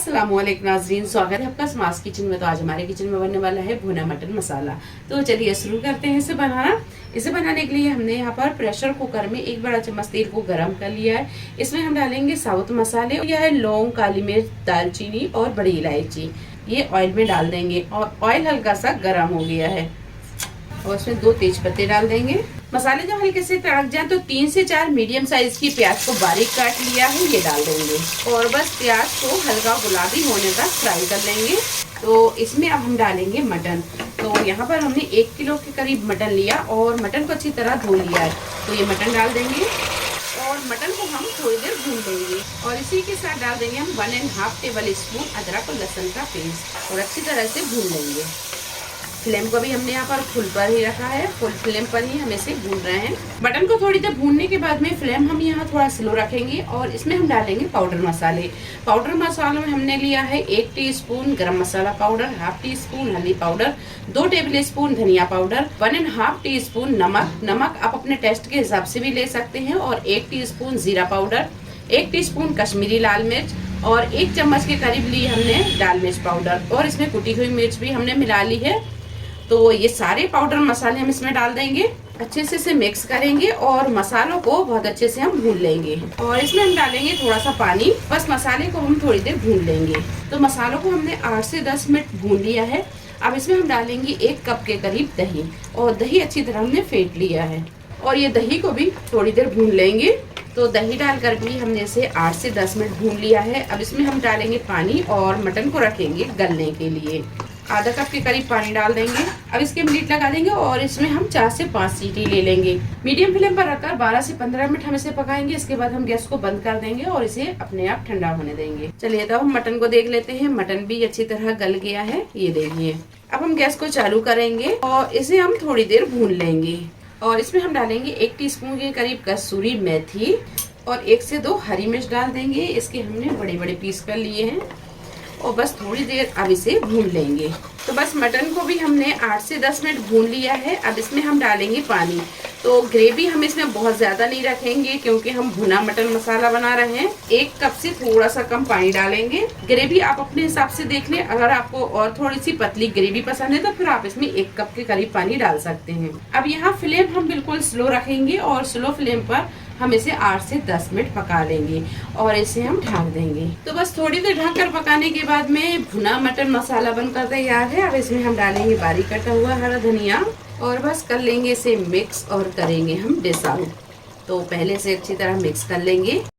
अस्सलामुअलैकुम नाज़रीन, स्वागत है आपका स्मास किचन में। तो आज हमारे किचन में बनने वाला है भुना मटन मसाला। तो चलिए शुरू करते हैं इसे बनाना। इसे बनाने के लिए हमने यहाँ पर प्रेशर कुकर में 1 बड़ा चम्मच तेल को गरम कर लिया है। इसमें हम डालेंगे साबुत मसाले, यह है लौंग, काली मिर्च, दालचीनी और बड़ी इलायची। ये ऑयल में डाल देंगे और ऑयल हल्का सा गर्म हो गया है और इसमें 2 तेज पत्ते डाल देंगे। मसाले जब हल्के से तड़क जाए तो 3 से 4 मीडियम साइज की प्याज को बारीक काट लिया है, ये डाल देंगे और बस प्याज को हल्का गुलाबी होने तक फ्राई कर लेंगे। तो इसमें अब हम डालेंगे मटन। तो यहाँ पर हमने 1 किलो के करीब मटन लिया और मटन को अच्छी तरह धो लिया है। तो ये मटन डाल देंगे और मटन को हम थोड़ी देर भून लेंगे और इसी के साथ डाल देंगे हम 1.5 टेबल स्पून अदरक और लहसुन का पेस्ट और अच्छी तरह से भून लेंगे। फ्लेम को भी हमने यहाँ पर फुल पर ही रखा है, फुल फ्लेम पर ही हम इसे भून रहे हैं। मटन को थोड़ी देर भूनने के बाद में फ्लेम हम यहाँ थोड़ा स्लो रखेंगे और इसमें हम डालेंगे पाउडर मसाले। पाउडर मसालों में हमने लिया है 1 टीस्पून गरम मसाला पाउडर, 1/2 टीस्पून हल्दी पाउडर, 2 टेबल स्पून धनिया पाउडर, 1.5 टीस्पून नमक आप अपने टेस्ट के हिसाब से भी ले सकते हैं और 1 टीस्पून जीरा पाउडर, 1 टीस्पून कश्मीरी लाल मिर्च और 1 चम्मच के करीब ली हमने लाल मिर्च पाउडर और इसमें कुटी हुई मिर्च भी हमने मिला ली है। तो ये सारे पाउडर मसाले हम इसमें डाल देंगे, अच्छे से इसे मिक्स करेंगे और मसालों को बहुत अच्छे से हम भून लेंगे और इसमें हम डालेंगे थोड़ा सा पानी। बस मसाले को हम थोड़ी देर भून लेंगे। तो मसालों को हमने 8 से 10 मिनट भून लिया है। अब इसमें हम डालेंगे 1 कप के करीब दही और दही अच्छी तरह हमने फेंट लिया है और ये दही को भी थोड़ी देर भून लेंगे। तो दही डालकर भी हमने इसे 8 से 10 मिनट भून लिया है। अब इसमें हम डालेंगे पानी और मटन को रखेंगे गलने के लिए। आधा कप के करीब पानी डाल देंगे। अब इसके लीड लगा देंगे और इसमें हम 4 से 5 सीटी ले लेंगे। मीडियम फ्लेम पर रखकर 12 से 15 मिनट हम इसे पकाएंगे। इसके बाद हम गैस को बंद कर देंगे और इसे अपने आप ठंडा होने देंगे। चलिए तो हम मटन को देख लेते हैं। मटन भी अच्छी तरह गल गया है, ये देखिए। अब हम गैस को चालू करेंगे और इसे हम थोड़ी देर भून लेंगे और इसमें हम डालेंगे 1 टीस्पून के करीब कसूरी मेथी और 1 से 2 हरी मिर्च डाल देंगे। इसके हमने बड़े बड़े पीस कर लिए हैं और बस थोड़ी देर अब इसे भून लेंगे। तो बस मटन को भी हमने 8 से 10 मिनट भून लिया है। अब इसमें हम डालेंगे पानी। तो ग्रेवी हम इसमें बहुत ज्यादा नहीं रखेंगे क्योंकि हम भुना मटन मसाला बना रहे हैं। 1 कप से थोड़ा सा कम पानी डालेंगे। ग्रेवी आप अपने हिसाब से देख लें। अगर आपको और थोड़ी सी पतली ग्रेवी पसंद है तो फिर आप इसमें 1 कप के करीब पानी डाल सकते हैं। अब यहाँ फ्लेम हम बिल्कुल स्लो रखेंगे और स्लो फ्लेम पर हम इसे 8 से 10 मिनट पका लेंगे और इसे हम ढक देंगे। तो बस थोड़ी देर ढककर पकाने के बाद में भुना मटन मसाला बनकर तैयार है। अब इसमें हम डालेंगे बारीक कटा हुआ हरा धनिया और बस कर लेंगे इसे मिक्स और करेंगे हम डिश आउट। तो पहले से अच्छी तरह मिक्स कर लेंगे।